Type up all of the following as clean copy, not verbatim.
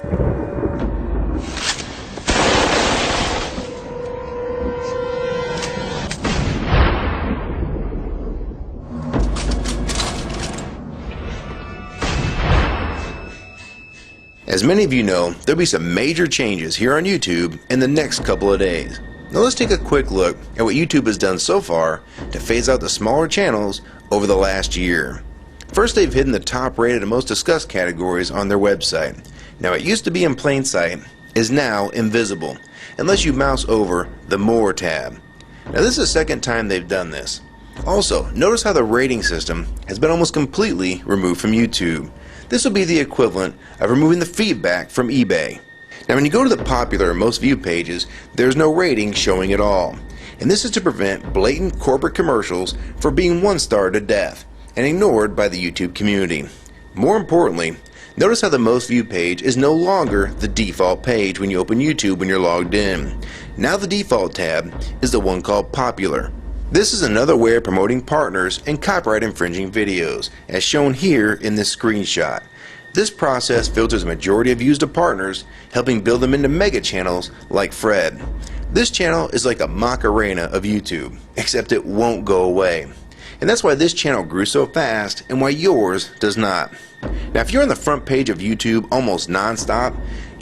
As many of you know, there'll be some major changes here on YouTube in the next couple of days. Now let's take a quick look at what YouTube has done so far to phase out the smaller channels over the last year. First, they've hidden the top rated and most discussed categories on their website. Now it used to be in plain sight, is now invisible, unless you mouse over the More tab. Now this is the second time they've done this. Also, notice how the rating system has been almost completely removed from YouTube. This will be the equivalent of removing the feedback from eBay. Now when you go to the popular or most viewed pages, there's no rating showing at all. And this is to prevent blatant corporate commercials for being one-starred to death and ignored by the YouTube community. More importantly, notice how the most viewed page is no longer the default page when you open YouTube when you're logged in. Now the default tab is the one called Popular. This is another way of promoting partners and copyright infringing videos, as shown here in this screenshot. This process filters a majority of views to partners, helping build them into mega channels like Fred. This channel is like a Macarena of YouTube, except it won't go away. And that's why this channel grew so fast and why yours does not. Now if you're on the front page of YouTube almost non-stop,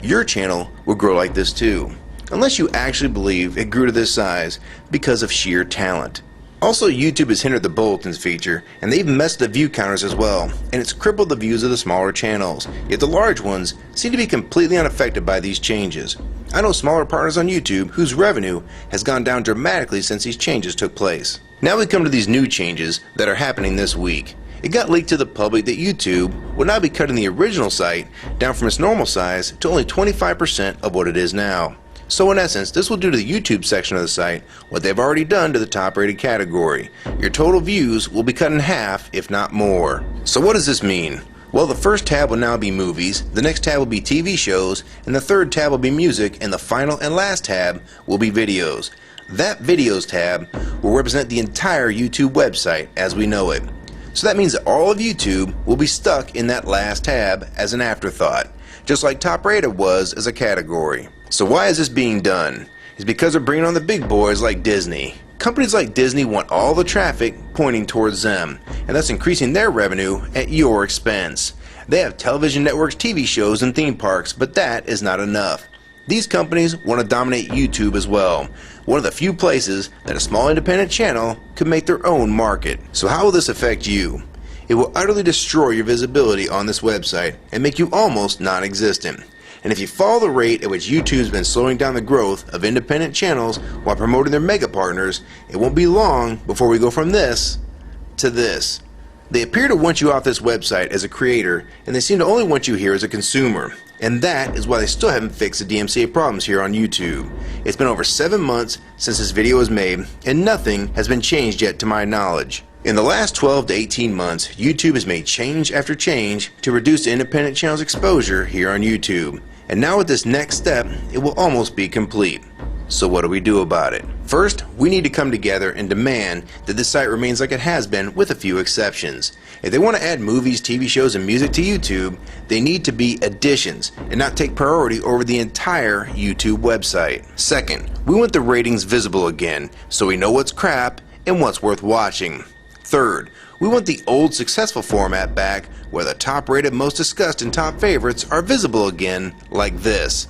your channel will grow like this too. Unless you actually believe it grew to this size because of sheer talent. Also, YouTube has hindered the bulletins feature, and they've messed the view counters as well, and it's crippled the views of the smaller channels, yet the large ones seem to be completely unaffected by these changes. I know smaller partners on YouTube whose revenue has gone down dramatically since these changes took place. Now we come to these new changes that are happening this week. It got leaked to the public that YouTube will now be cutting the original site down from its normal size to only 25% of what it is now. So in essence, this will do to the YouTube section of the site what they've already done to the top rated category. Your total views will be cut in half, if not more. So what does this mean? Well, the first tab will now be movies, the next tab will be TV shows, and the third tab will be music, and the final and last tab will be videos. That videos tab will represent the entire YouTube website as we know it. So that means that all of YouTube will be stuck in that last tab as an afterthought, just like top rated was as a category. So why is this being done? It's because they're bringing on the big boys like Disney. Companies like Disney want all the traffic pointing towards them, and thus increasing their revenue at your expense. They have television networks, TV shows, and theme parks, but that is not enough. These companies want to dominate YouTube as well, one of the few places that a small independent channel could make their own market. So how will this affect you? It will utterly destroy your visibility on this website and make you almost non-existent. And if you follow the rate at which YouTube's been slowing down the growth of independent channels while promoting their mega partners, it won't be long before we go from this to this. They appear to want you off this website as a creator, and they seem to only want you here as a consumer. And that is why they still haven't fixed the DMCA problems here on YouTube. It's been over 7 months since this video was made, and nothing has been changed yet to my knowledge. In the last 12 to 18 months, YouTube has made change after change to reduce the independent channel's exposure here on YouTube. And now with this next step, it will almost be complete. So what do we do about it? First, we need to come together and demand that this site remains like it has been with a few exceptions. If they want to add movies, TV shows, and music to YouTube, they need to be additions and not take priority over the entire YouTube website. Second, we want the ratings visible again so we know what's crap and what's worth watching. Third, we want the old successful format back where the top rated, most discussed, and top favorites are visible again like this.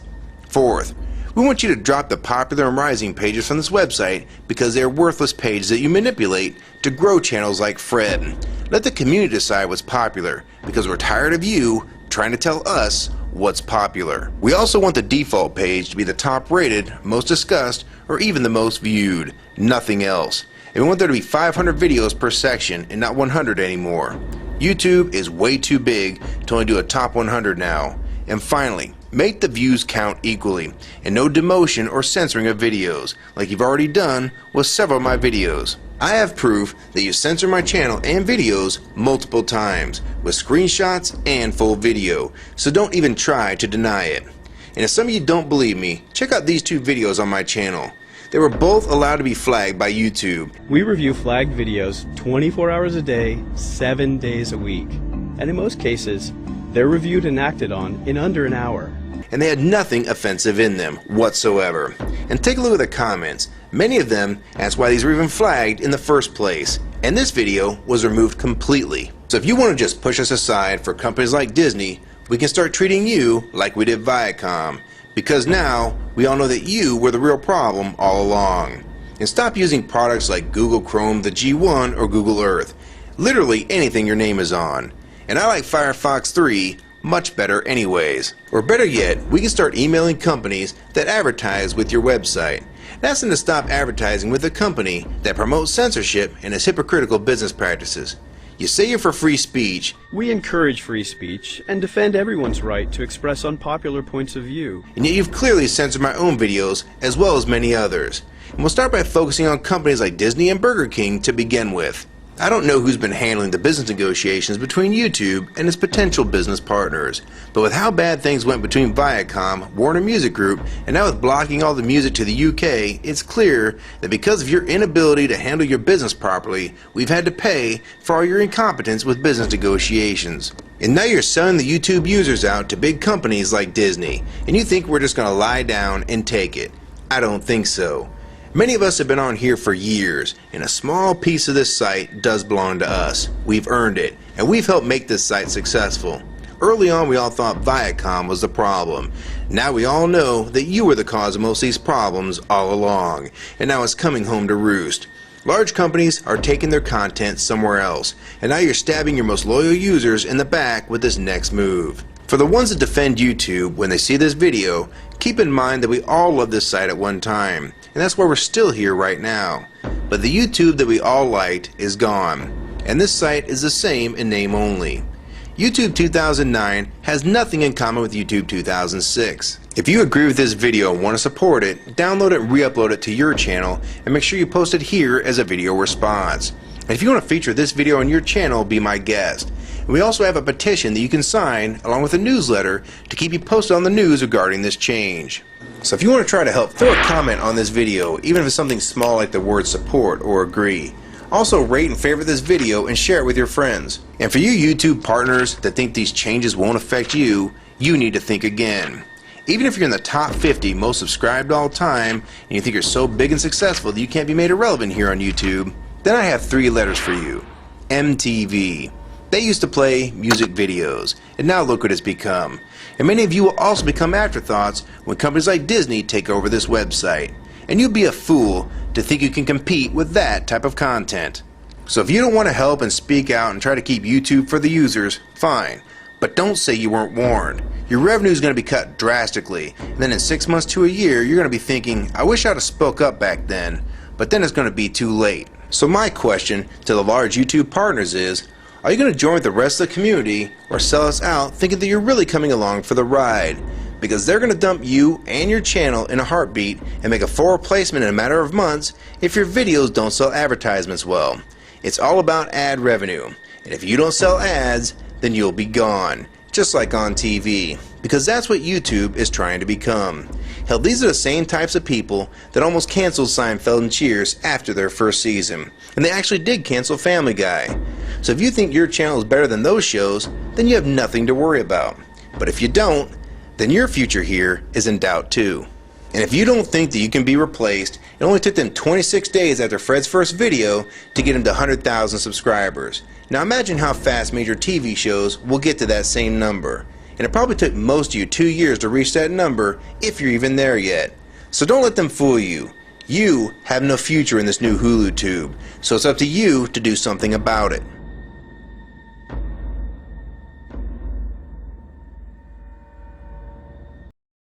Fourth, we want you to drop the popular and rising pages from this website because they are worthless pages that you manipulate to grow channels like Fred. Let the community decide what's popular because we're tired of you trying to tell us what's popular. We also want the default page to be the top rated, most discussed, or even the most viewed. Nothing else. And we want there to be 500 videos per section and not 100 anymore. YouTube is way too big to only do a top 100 now. And finally, make the views count equally and no demotion or censoring of videos like you've already done with several of my videos. I have proof that you censor my channel and videos multiple times with screenshots and full video, so don't even try to deny it. And if some of you don't believe me, check out these 2 videos on my channel. They were both allowed to be flagged by YouTube. We review flagged videos 24 hours a day, 7 days a week. And in most cases, They're reviewed and acted on in under an hour. And they had nothing offensive in them whatsoever. And take a look at the comments. Many of them asked why these were even flagged in the first place. And this video was removed completely. So if you want to just push us aside for companies like Disney, we can start treating you like we did Viacom. Because now we all know that you were the real problem all along. And stop using products like Google Chrome, the G1, or Google Earth. Literally anything your name is on. And I like Firefox 3 much better anyways. Or better yet, we can start emailing companies that advertise with your website. Ask them to stop advertising with a company that promotes censorship and has hypocritical business practices. You say you're for free speech. We encourage free speech and defend everyone's right to express unpopular points of view. And yet you've clearly censored my own videos as well as many others. And we'll start by focusing on companies like Disney and Burger King to begin with. I don't know who's been handling the business negotiations between YouTube and its potential business partners, but with how bad things went between Viacom, Warner Music Group, and now with blocking all the music to the UK, it's clear that because of your inability to handle your business properly, we've had to pay for all your incompetence with business negotiations. And now you're selling the YouTube users out to big companies like Disney, and you think we're just going to lie down and take it. I don't think so. Many of us have been on here for years, and a small piece of this site does belong to us. We've earned it, and we've helped make this site successful. Early on, we all thought Viacom was the problem. Now we all know that you were the cause of most of these problems all along, and now it's coming home to roost. Large companies are taking their content somewhere else, and now you're stabbing your most loyal users in the back with this next move. For the ones that defend YouTube when they see this video, keep in mind that we all loved this site at one time, and that's why we're still here right now. But the YouTube that we all liked is gone, and this site is the same in name only. YouTube 2009 has nothing in common with YouTube 2006. If you agree with this video and want to support it, download it and re-upload it to your channel, and make sure you post it here as a video response. And if you want to feature this video on your channel, be my guest. And we also have a petition that you can sign along with a newsletter to keep you posted on the news regarding this change. So if you want to try to help, throw a comment on this video, even if it's something small like the word support or agree. Also rate and favorite this video and share it with your friends. And for you YouTube partners that think these changes won't affect you, you need to think again. Even if you're in the top 50 most subscribed all time and you think you're so big and successful that you can't be made irrelevant here on YouTube, then I have 3 letters for you. MTV. They used to play music videos, and now look what it's become. And many of you will also become afterthoughts when companies like Disney take over this website. And you'd be a fool to think you can compete with that type of content. So if you don't want to help and speak out and try to keep YouTube for the users, fine. But don't say you weren't warned. Your revenue is going to be cut drastically, and then in 6 months to a year, you're going to be thinking, I wish I'd have spoke up back then. But then it's going to be too late. So my question to the large YouTube partners is, are you going to join with the rest of the community or sell us out thinking that you're really coming along for the ride? Because they're going to dump you and your channel in a heartbeat and make a full replacement in a matter of months if your videos don't sell advertisements well. It's all about ad revenue, and if you don't sell ads, then you'll be gone, just like on TV, because that's what YouTube is trying to become. Hell, these are the same types of people that almost canceled Seinfeld and Cheers after their first season, and they actually did cancel Family Guy. So if you think your channel is better than those shows, then you have nothing to worry about. But if you don't, then your future here is in doubt too. And if you don't think that you can be replaced, it only took them 26 days after Fred's first video to get him to 100,000 subscribers. Now imagine how fast major TV shows will get to that same number. And it probably took most of you 2 years to reach that number, if you're even there yet. So don't let them fool you. You have no future in this new HULU tube, so it's up to you to do something about it.